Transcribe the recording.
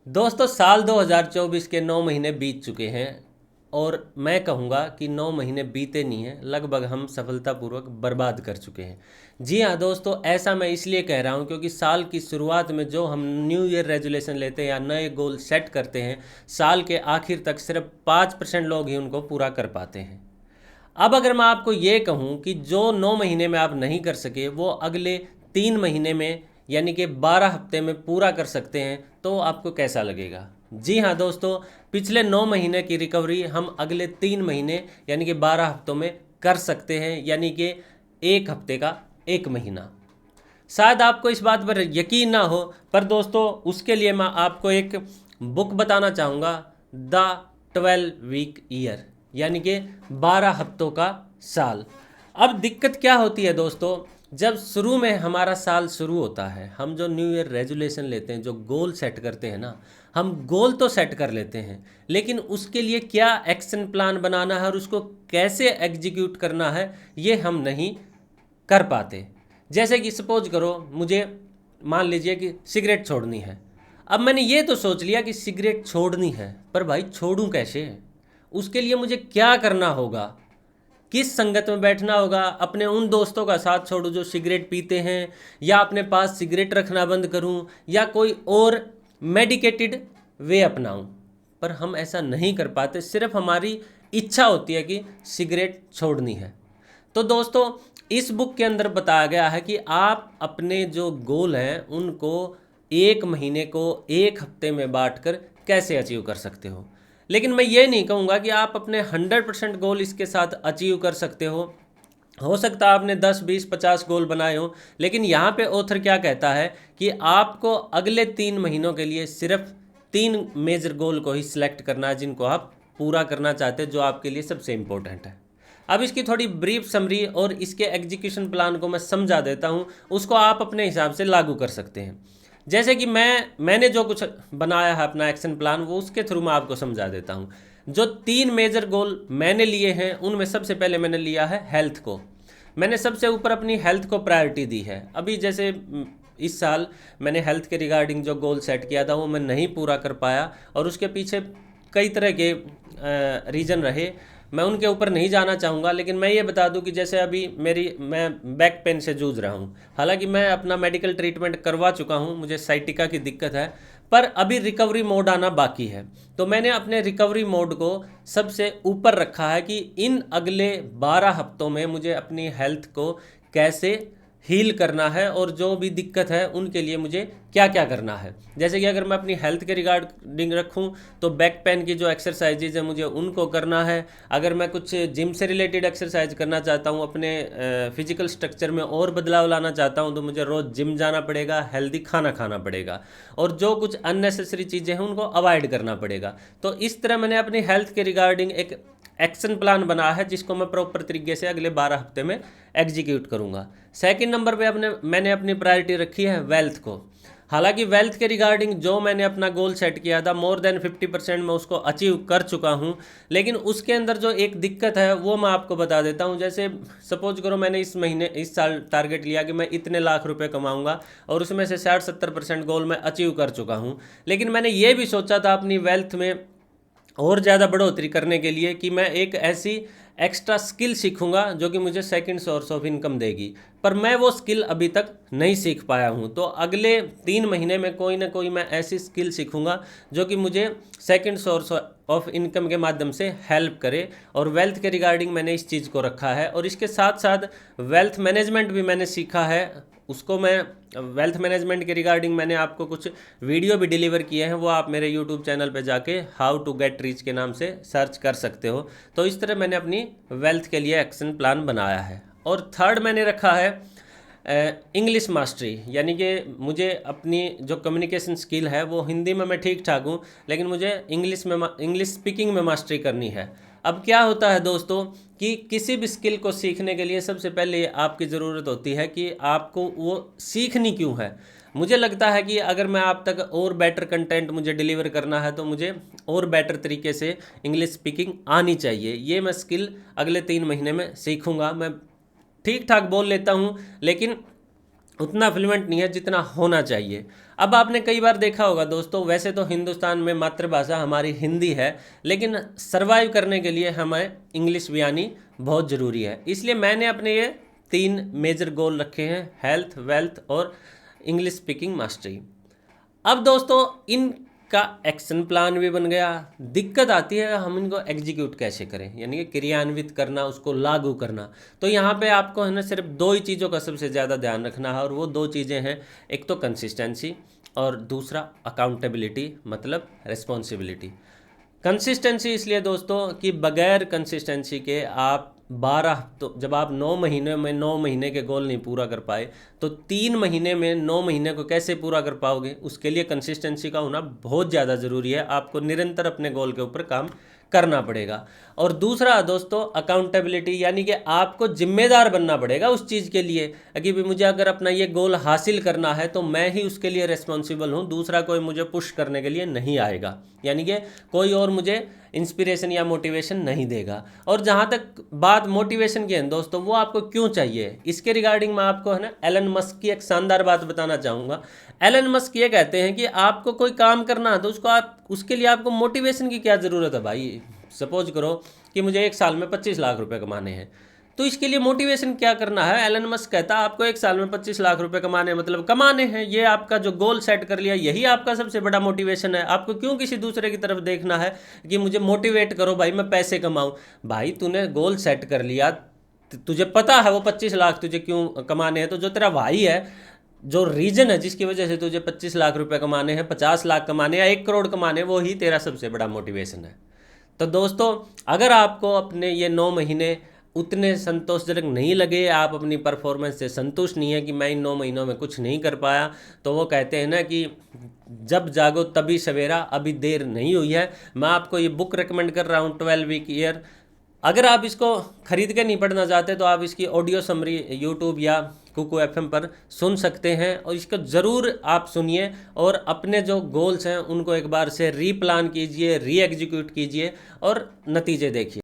दोस्तों साल 2024 के 9 महीने बीत चुके हैं और मैं कहूँगा कि 9 महीने बीते नहीं हैं, लगभग हम सफलतापूर्वक बर्बाद कर चुके हैं। जी हाँ दोस्तों, ऐसा मैं इसलिए कह रहा हूँ क्योंकि साल की शुरुआत में जो हम न्यू ईयर रेजोल्यूशन लेते हैं या नए गोल सेट करते हैं, साल के आखिर तक सिर्फ 5% लोग ही उनको पूरा कर पाते हैं। अब अगर मैं आपको ये कहूँ कि जो 9 महीने में आप नहीं कर सके वो अगले 3 महीने में यानी कि 12 हफ्ते में पूरा कर सकते हैं, तो आपको कैसा लगेगा? जी हाँ दोस्तों, पिछले 9 महीने की रिकवरी हम अगले 3 महीने यानी कि 12 हफ्तों में कर सकते हैं, यानी कि एक हफ्ते का एक महीना। शायद आपको इस बात पर यकीन ना हो, पर दोस्तों उसके लिए मैं आपको एक बुक बताना चाहूँगा, द 12 वीक ईयर, यानी कि 12 हफ्तों का साल। अब दिक्कत क्या होती है दोस्तों, जब शुरू में हमारा साल शुरू होता है, हम जो न्यू ईयर रेजोल्यूशन लेते हैं, जो गोल सेट करते हैं ना, हम गोल तो सेट कर लेते हैं, लेकिन उसके लिए क्या एक्शन प्लान बनाना है और उसको कैसे एग्जीक्यूट करना है, ये हम नहीं कर पाते। जैसे कि सपोज करो, मुझे मान लीजिए कि सिगरेट छोड़नी है। अब मैंने ये तो सोच लिया कि सिगरेट छोड़नी है, पर भाई छोड़ूं कैसे? उसके लिए मुझे क्या करना होगा? किस संगत में बैठना होगा? अपने उन दोस्तों का साथ छोड़ूं जो सिगरेट पीते हैं, या अपने पास सिगरेट रखना बंद करूं, या कोई और मेडिकेटेड वे अपनाऊं? पर हम ऐसा नहीं कर पाते, सिर्फ हमारी इच्छा होती है कि सिगरेट छोड़नी है। तो दोस्तों इस बुक के अंदर बताया गया है कि आप अपने जो गोल हैं उनको एक महीने को एक हफ्ते में बांटकर कैसे अचीव कर सकते हो। लेकिन मैं ये नहीं कहूँगा कि आप अपने 100% गोल इसके साथ अचीव कर सकते हो सकता है आपने 10 20 50 गोल बनाए हो, लेकिन यहाँ पे ऑथर क्या कहता है कि आपको अगले 3 महीनों के लिए सिर्फ 3 मेजर गोल को ही सिलेक्ट करना है, जिनको आप पूरा करना चाहते हैं, जो आपके लिए सबसे इम्पोर्टेंट है। अब इसकी थोड़ी ब्रीफ समरी और इसके एग्जीक्यूशन प्लान को मैं समझा देता हूँ, उसको आप अपने हिसाब से लागू कर सकते हैं। जैसे कि मैंने जो कुछ बनाया है अपना एक्शन प्लान, वो उसके थ्रू मैं आपको समझा देता हूँ। जो 3 मेजर गोल मैंने लिए हैं उनमें सबसे पहले मैंने लिया है हेल्थ को। मैंने सबसे ऊपर अपनी हेल्थ को प्रायोरिटी दी है। अभी जैसे इस साल मैंने हेल्थ के रिगार्डिंग जो गोल सेट किया था वो मैं नहीं पूरा कर पाया, और उसके पीछे कई तरह के रीज़न रहे। मैं उनके ऊपर नहीं जाना चाहूँगा, लेकिन मैं ये बता दूं कि जैसे अभी मैं बैक पेन से जूझ रहा हूँ। हालांकि मैं अपना मेडिकल ट्रीटमेंट करवा चुका हूँ, मुझे साइटिका की दिक्कत है, पर अभी रिकवरी मोड आना बाकी है। तो मैंने अपने रिकवरी मोड को सबसे ऊपर रखा है कि इन अगले 12 हफ्तों में मुझे अपनी हेल्थ को कैसे हील करना है, और जो भी दिक्कत है उनके लिए मुझे क्या क्या करना है। जैसे कि अगर मैं अपनी हेल्थ के रिगार्डिंग रखूं तो बैक पेन की जो एक्सरसाइजेज है मुझे उनको करना है। अगर मैं कुछ जिम से रिलेटेड एक्सरसाइज करना चाहता हूं, अपने फिजिकल स्ट्रक्चर में और बदलाव लाना चाहता हूं, तो मुझे रोज़ जिम जाना पड़ेगा, हेल्दी खाना खाना पड़ेगा, और जो कुछ अननेसेसरी चीज़ें हैं उनको अवॉइड करना पड़ेगा। तो इस तरह मैंने अपनी हेल्थ के रिगार्डिंग एक एक्शन प्लान बना है, जिसको मैं प्रॉपर तरीके से अगले 12 हफ्ते में एग्जीक्यूट करूंगा। सेकंड नंबर पे मैंने अपनी प्रायोरिटी रखी है वेल्थ को। हालांकि वेल्थ के रिगार्डिंग जो मैंने अपना गोल सेट किया था, मोर देन 50% मैं उसको अचीव कर चुका हूं, लेकिन उसके अंदर जो एक दिक्कत है वो मैं आपको बता देता हूं। जैसे सपोज करो मैंने इस साल टारगेट लिया कि मैं इतने लाख रुपए कमाऊंगा, और उसमें से 60-70% गोल मैं अचीव कर चुका हूं। लेकिन मैंने ये भी सोचा था अपनी वेल्थ में और ज़्यादा बढ़ोतरी करने के लिए कि मैं एक ऐसी एक्स्ट्रा स्किल सीखूंगा जो कि मुझे सेकंड सोर्स ऑफ इनकम देगी, पर मैं वो स्किल अभी तक नहीं सीख पाया हूं। तो अगले 3 महीने में कोई ना कोई मैं ऐसी स्किल सीखूंगा जो कि मुझे सेकंड सोर्स ऑफ इनकम के माध्यम से हेल्प करे, और वेल्थ के रिगार्डिंग मैंने इस चीज़ को रखा है। और इसके साथ साथ वेल्थ मैनेजमेंट भी मैंने सीखा है, उसको मैं वेल्थ मैनेजमेंट के रिगार्डिंग मैंने आपको कुछ वीडियो भी डिलीवर किए हैं, वो आप मेरे यूट्यूब चैनल पे जाके हाउ टू गेट रिच के नाम से सर्च कर सकते हो। तो इस तरह मैंने अपनी वेल्थ के लिए एक्शन प्लान बनाया है। और थर्ड मैंने रखा है इंग्लिश मास्टरी, यानी कि मुझे अपनी जो कम्युनिकेशन स्किल है वो हिंदी में मैं ठीक ठाक हूँ, लेकिन मुझे इंग्लिश स्पीकिंग में मास्टरी करनी है। अब क्या होता है दोस्तों कि किसी भी स्किल को सीखने के लिए सबसे पहले आपकी ज़रूरत होती है कि आपको वो सीखनी क्यों है। मुझे लगता है कि अगर मैं आप तक और बेटर कंटेंट मुझे डिलीवर करना है तो मुझे और बेटर तरीके से इंग्लिश स्पीकिंग आनी चाहिए। ये मैं स्किल अगले 3 महीने में सीखूंगा। मैं ठीक ठाक बोल लेता हूँ, लेकिन उतना फ्लुएंट नहीं है जितना होना चाहिए। अब आपने कई बार देखा होगा दोस्तों, वैसे तो हिंदुस्तान में मातृभाषा हमारी हिंदी है, लेकिन सरवाइव करने के लिए हमें इंग्लिश भी आनी बहुत ज़रूरी है। इसलिए मैंने अपने ये 3 मेजर गोल रखे हैं, हेल्थ, वेल्थ और इंग्लिश स्पीकिंग मास्टरी। अब दोस्तों इनका एक्शन प्लान भी बन गया। दिक्कत आती है हम इनको एग्जीक्यूट कैसे करें, यानी कि क्रियान्वित करना, उसको लागू करना। तो यहाँ पे आपको है ना सिर्फ 2 ही चीज़ों का सबसे ज़्यादा ध्यान रखना है, और वो 2 चीज़ें हैं, एक तो कंसिस्टेंसी और दूसरा अकाउंटेबिलिटी, मतलब रिस्पॉन्सिबिलिटी। कंसिस्टेंसी इसलिए दोस्तों कि बगैर कंसिस्टेंसी के आप 12, तो जब आप 9 महीने में 9 महीने के गोल नहीं पूरा कर पाए, तो 3 महीने में 9 महीने को कैसे पूरा कर पाओगे। उसके लिए कंसिस्टेंसी का होना बहुत ज़्यादा ज़रूरी है। आपको निरंतर अपने गोल के ऊपर काम करना पड़ेगा। और दूसरा दोस्तों अकाउंटेबिलिटी, यानी कि आपको जिम्मेदार बनना पड़ेगा उस चीज़ के लिए कि भी मुझे अगर अपना ये गोल हासिल करना है तो मैं ही उसके लिए रिस्पॉन्सिबल हूँ, दूसरा कोई मुझे पुश करने के लिए नहीं आएगा, यानी कि कोई और मुझे इंस्पिरेशन या मोटिवेशन नहीं देगा। और जहाँ तक बात मोटिवेशन की है दोस्तों, वो आपको क्यों चाहिए, इसके रिगार्डिंग मैं आपको है ना एलन मस्क की एक शानदार बात बताना चाहूँगा। एलन मस्क ये कहते हैं कि आपको कोई काम करना है तो उसके लिए आपको मोटिवेशन की क्या ज़रूरत है भाई। सपोज करो कि मुझे 1 साल में 25 लाख रुपए कमाने हैं, तो इसके लिए मोटिवेशन क्या करना है। एलन मस्क कहता है आपको 1 साल में 25 लाख रुपए कमाने, मतलब कमाने हैं, ये आपका जो गोल सेट कर लिया यही आपका सबसे बड़ा मोटिवेशन है। आपको क्यों किसी दूसरे की तरफ देखना है कि मुझे मोटिवेट करो भाई मैं पैसे कमाऊं। भाई तूने गोल सेट कर लिया, तुझे पता है वो 25 लाख तुझे क्यों कमाने हैं, तो जो तेरा भाई है, जो रीजन है जिसकी वजह से तुझे 25 लाख रुपए कमाने हैं, 50 लाख कमाने या 1 करोड़ कमाने, वो ही तेरा सबसे बड़ा मोटिवेशन है। तो दोस्तों अगर आपको अपने ये 9 महीने उतने संतोषजनक नहीं लगे, आप अपनी परफॉर्मेंस से संतुष्ट नहीं है कि मैं इन 9 महीनों में कुछ नहीं कर पाया, तो वो कहते हैं ना कि जब जागो तभी सवेरा, अभी देर नहीं हुई है। मैं आपको ये बुक रिकमेंड कर रहा हूँ 12 वीक ईयर। अगर आप इसको खरीद के नहीं पढ़ना चाहते तो आप इसकी ऑडियो समरी यूट्यूब या कुकू एफएम पर सुन सकते हैं, और इसको ज़रूर आप सुनिए और अपने जो गोल्स हैं उनको एक बार से रीप्लान कीजिए, री एग्जीक्यूट कीजिए और नतीजे देखिए।